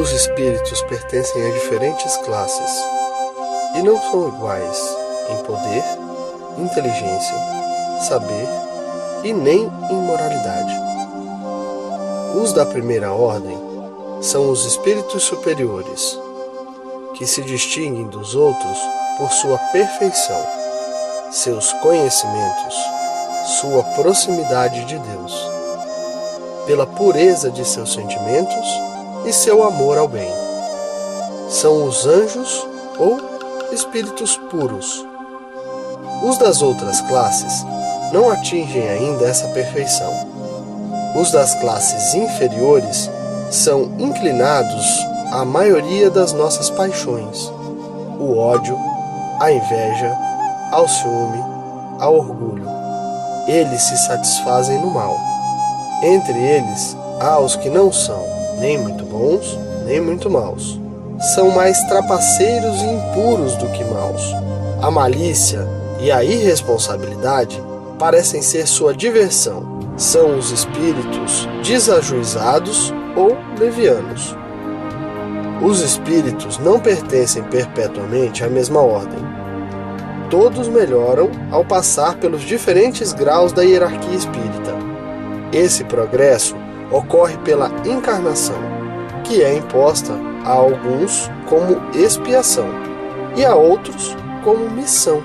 Os espíritos pertencem a diferentes classes e não são iguais em poder, inteligência, saber e nem em moralidade. Os da primeira ordem são os espíritos superiores, que se distinguem dos outros por sua perfeição, seus conhecimentos, sua proximidade de Deus, pela pureza de seus sentimentos e seu amor ao bem. São os anjos ou espíritos puros. Os das outras classes não atingem ainda essa perfeição. Os das classes inferiores são inclinados à maioria das nossas paixões: o ódio, a inveja, ao ciúme, ao orgulho. Eles se satisfazem no mal. Entre eles há os que não são nem muito bons, nem muito maus. São mais trapaceiros e impuros do que maus. A malícia e a irresponsabilidade parecem ser sua diversão. São os espíritos desajuizados ou levianos. Os espíritos não pertencem perpetuamente à mesma ordem. Todos melhoram ao passar pelos diferentes graus da hierarquia espírita. Esse progresso ocorre pela encarnação, que é imposta a alguns como expiação e a outros como missão.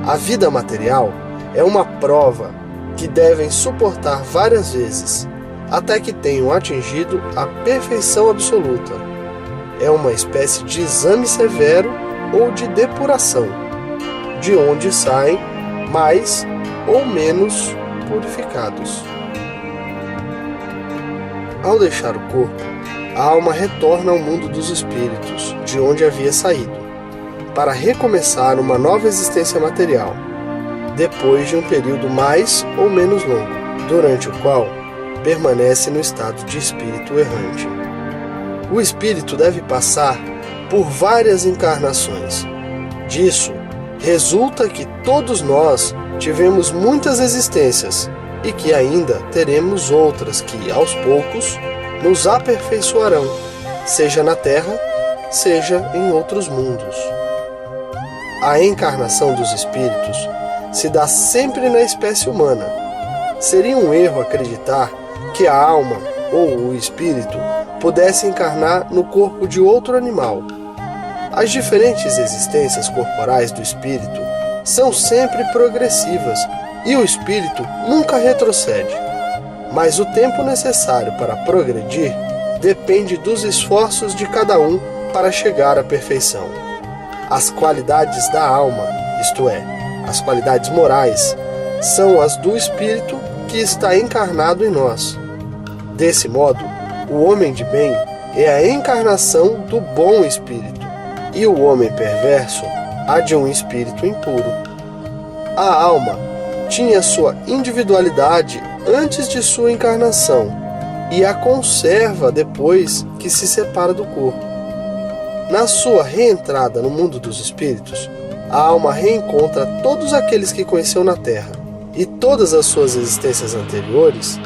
A vida material é uma prova que devem suportar várias vezes, até que tenham atingido a perfeição absoluta. É uma espécie de exame severo ou de depuração, de onde saem mais ou menos purificados. Ao deixar o corpo, a alma retorna ao mundo dos espíritos, de onde havia saído, para recomeçar uma nova existência material, depois de um período mais ou menos longo, durante o qual permanece no estado de espírito errante. O espírito deve passar por várias encarnações. Disso resulta que todos nós tivemos muitas existências e que ainda teremos outras que, aos poucos, nos aperfeiçoarão, seja na Terra, seja em outros mundos. A encarnação dos espíritos se dá sempre na espécie humana. Seria um erro acreditar que a alma ou o espírito pudesse encarnar no corpo de outro animal. As diferentes existências corporais do espírito são sempre progressivas e o espírito nunca retrocede. Mas o tempo necessário para progredir depende dos esforços de cada um para chegar à perfeição. As qualidades da alma, isto é, as qualidades morais, são as do espírito que está encarnado em nós. Desse modo, o homem de bem é a encarnação do bom espírito, e o homem perverso a de um espírito impuro. A alma tinha sua individualidade antes de sua encarnação e a conserva depois que se separa do corpo. Na sua reentrada no mundo dos espíritos, a alma reencontra todos aqueles que conheceu na Terra, e todas as suas existências anteriores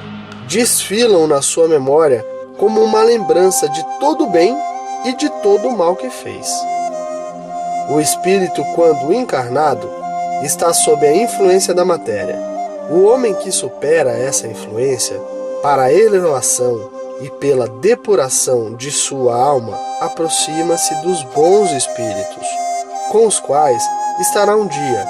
desfilam na sua memória como uma lembrança de todo o bem e de todo o mal que fez. O espírito, quando encarnado, está sob a influência da matéria. O homem que supera essa influência, para a elevação e pela depuração de sua alma, aproxima-se dos bons espíritos, com os quais estará um dia.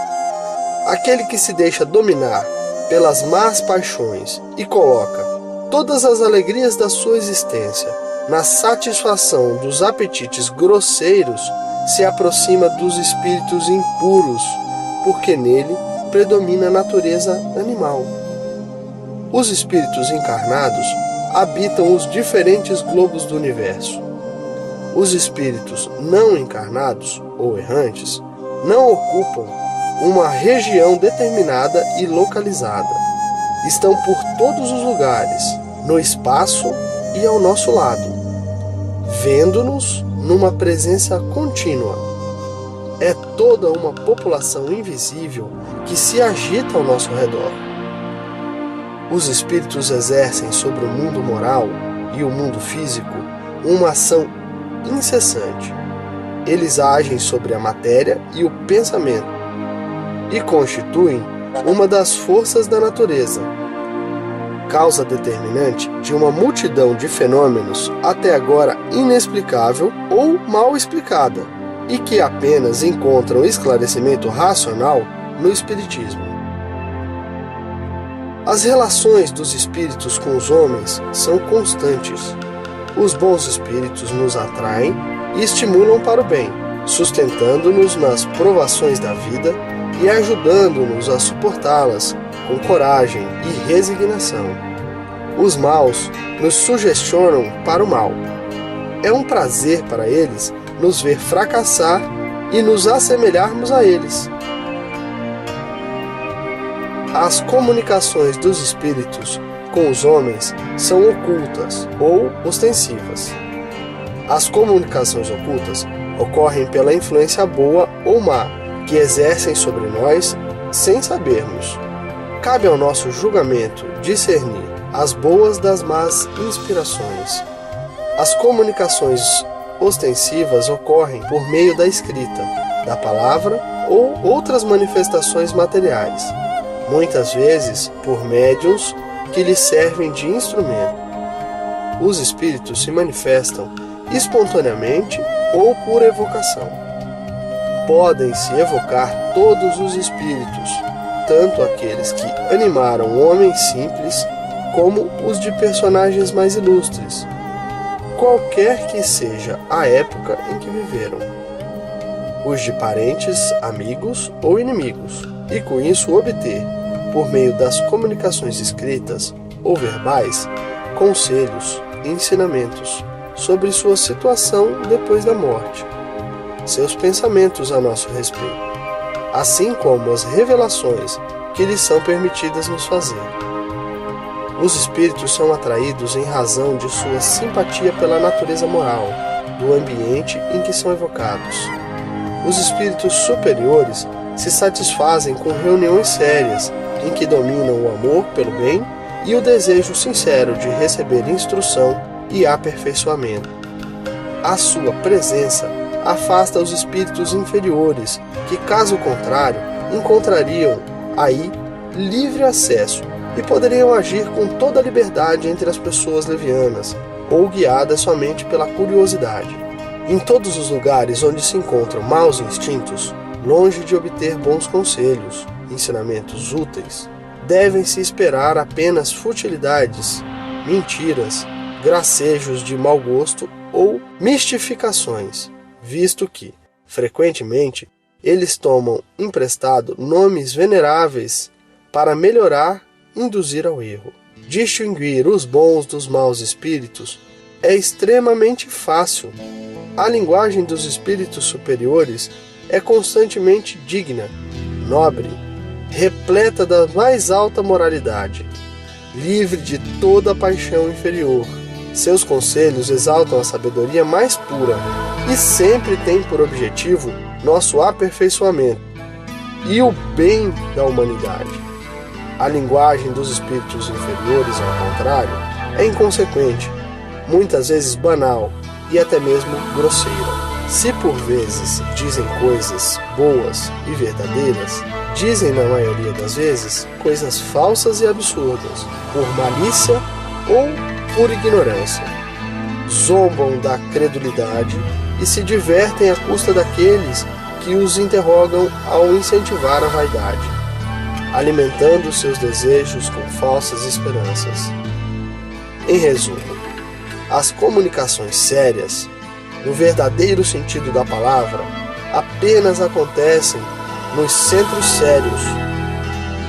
Aquele que se deixa dominar pelas más paixões e coloca todas as alegrias da sua existência na satisfação dos apetites grosseiros, se aproxima dos espíritos impuros, porque nele predomina a natureza animal. Os espíritos encarnados habitam os diferentes globos do universo. Os espíritos não encarnados ou errantes não ocupam uma região determinada e localizada. Estão por todos os lugares, no espaço e ao nosso lado, vendo-nos numa presença contínua. É toda uma população invisível que se agita ao nosso redor. Os espíritos exercem sobre o mundo moral e o mundo físico uma ação incessante. Eles agem sobre a matéria e o pensamento e constituem uma das forças da natureza, causa determinante de uma multidão de fenômenos até agora inexplicável ou mal explicada, e que apenas encontram esclarecimento racional no Espiritismo. As relações dos espíritos com os homens são constantes. Os bons espíritos nos atraem e estimulam para o bem, sustentando-nos nas provações da vida e ajudando-nos a suportá-las com coragem e resignação. Os maus nos sugestionam para o mal. É um prazer para eles nos ver fracassar e nos assemelharmos a eles. As comunicações dos espíritos com os homens são ocultas ou ostensivas. As comunicações ocultas ocorrem pela influência boa ou má que exercem sobre nós sem sabermos. Cabe ao nosso julgamento discernir as boas das más inspirações. As comunicações ostensivas ocorrem por meio da escrita, da palavra ou outras manifestações materiais, muitas vezes por médiuns que lhes servem de instrumento. Os espíritos se manifestam espontaneamente ou por evocação. Podem-se evocar todos os espíritos, tanto aqueles que animaram homens simples, como os de personagens mais ilustres, qualquer que seja a época em que viveram, os de parentes, amigos ou inimigos, e com isso obter, por meio das comunicações escritas ou verbais, conselhos e ensinamentos sobre sua situação depois da morte, seus pensamentos a nosso respeito, assim como as revelações que lhes são permitidas nos fazer. Os espíritos são atraídos em razão de sua simpatia pela natureza moral, do ambiente em que são evocados. Os espíritos superiores se satisfazem com reuniões sérias, em que dominam o amor pelo bem e o desejo sincero de receber instrução e aperfeiçoamento. A sua presença afasta os espíritos inferiores, que, caso contrário, encontrariam aí livre acesso e poderiam agir com toda a liberdade entre as pessoas levianas, ou guiadas somente pela curiosidade. Em todos os lugares onde se encontram maus instintos, longe de obter bons conselhos, ensinamentos úteis, devem-se esperar apenas futilidades, mentiras, gracejos de mau gosto ou mistificações, visto que, frequentemente, eles tomam emprestado nomes veneráveis para melhorar e induzir ao erro. Distinguir os bons dos maus espíritos é extremamente fácil. A linguagem dos espíritos superiores é constantemente digna, nobre, repleta da mais alta moralidade, livre de toda paixão inferior. Seus conselhos exaltam a sabedoria mais pura e sempre têm por objetivo nosso aperfeiçoamento e o bem da humanidade. A linguagem dos espíritos inferiores, ao contrário, é inconsequente, muitas vezes banal e até mesmo grosseira. Se por vezes dizem coisas boas e verdadeiras, dizem na maioria das vezes coisas falsas e absurdas, por malícia ou por ignorância. Zombam da credulidade e se divertem à custa daqueles que os interrogam ao incentivar a vaidade, alimentando seus desejos com falsas esperanças. Em resumo, as comunicações sérias, no verdadeiro sentido da palavra, apenas acontecem nos centros sérios,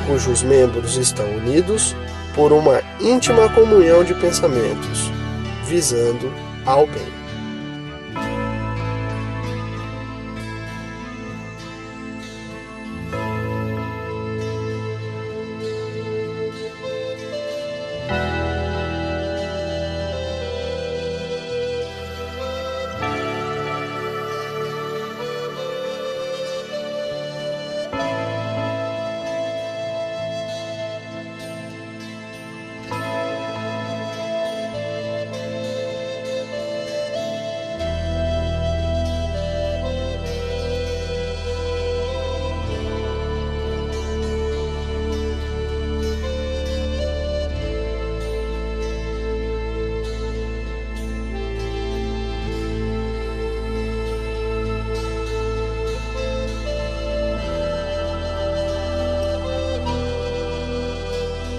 cujos membros estão unidos por uma íntima comunhão de pensamentos, visando ao bem.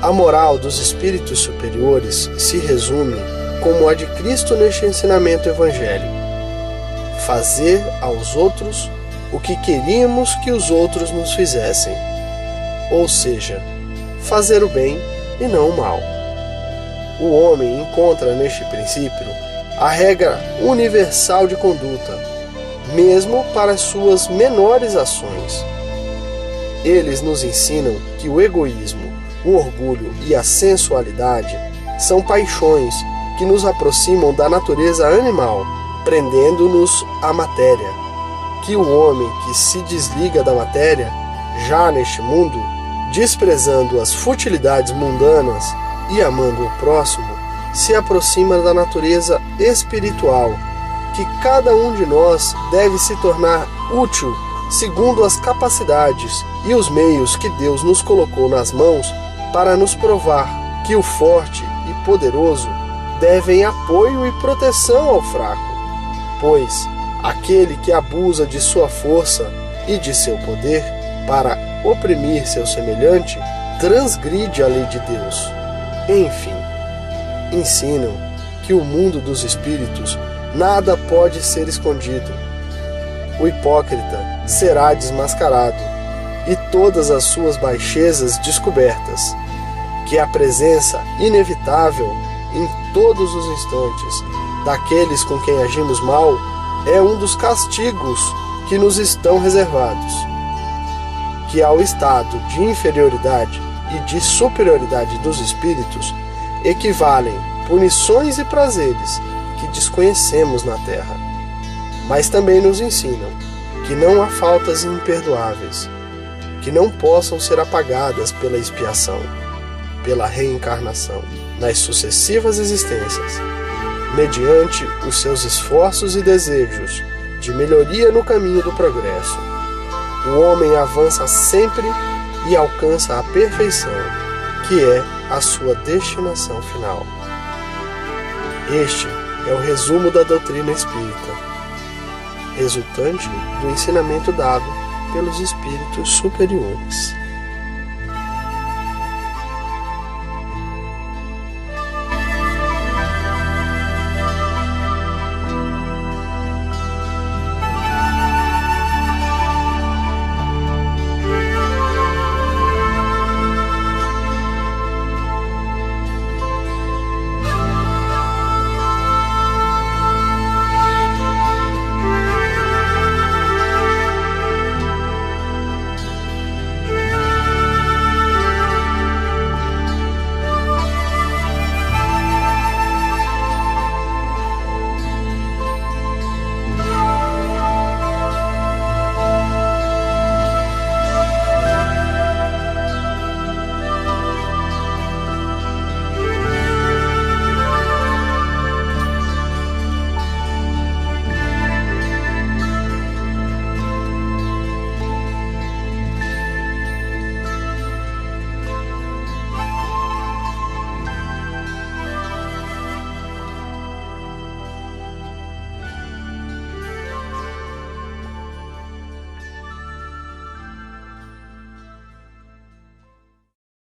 A moral dos espíritos superiores se resume como a de Cristo neste ensinamento evangélico: fazer aos outros o que queríamos que os outros nos fizessem, ou seja, fazer o bem e não o mal. O homem encontra neste princípio a regra universal de conduta, mesmo para as suas menores ações. Eles nos ensinam que o egoísmo, o orgulho e a sensualidade são paixões que nos aproximam da natureza animal, prendendo-nos à matéria, que o homem que se desliga da matéria, já neste mundo, desprezando as futilidades mundanas e amando o próximo, se aproxima da natureza espiritual, que cada um de nós deve se tornar útil segundo as capacidades e os meios que Deus nos colocou nas mãos para nos provar que o forte e poderoso devem apoio e proteção ao fraco, pois aquele que abusa de sua força e de seu poder para oprimir seu semelhante transgride a lei de Deus. Enfim, ensinam que o mundo dos espíritos nada pode ser escondido. O hipócrita será desmascarado e todas as suas baixezas descobertas, que a presença inevitável em todos os instantes daqueles com quem agimos mal é um dos castigos que nos estão reservados, que ao estado de inferioridade e de superioridade dos espíritos equivalem punições e prazeres que desconhecemos na terra. Mas também nos ensinam que não há faltas imperdoáveis, que não possam ser apagadas pela expiação, pela reencarnação, nas sucessivas existências, mediante os seus esforços e desejos de melhoria no caminho do progresso. O homem avança sempre e alcança a perfeição, que é a sua destinação final. Este é o resumo da doutrina espírita, resultante do ensinamento dado pelos espíritos superiores.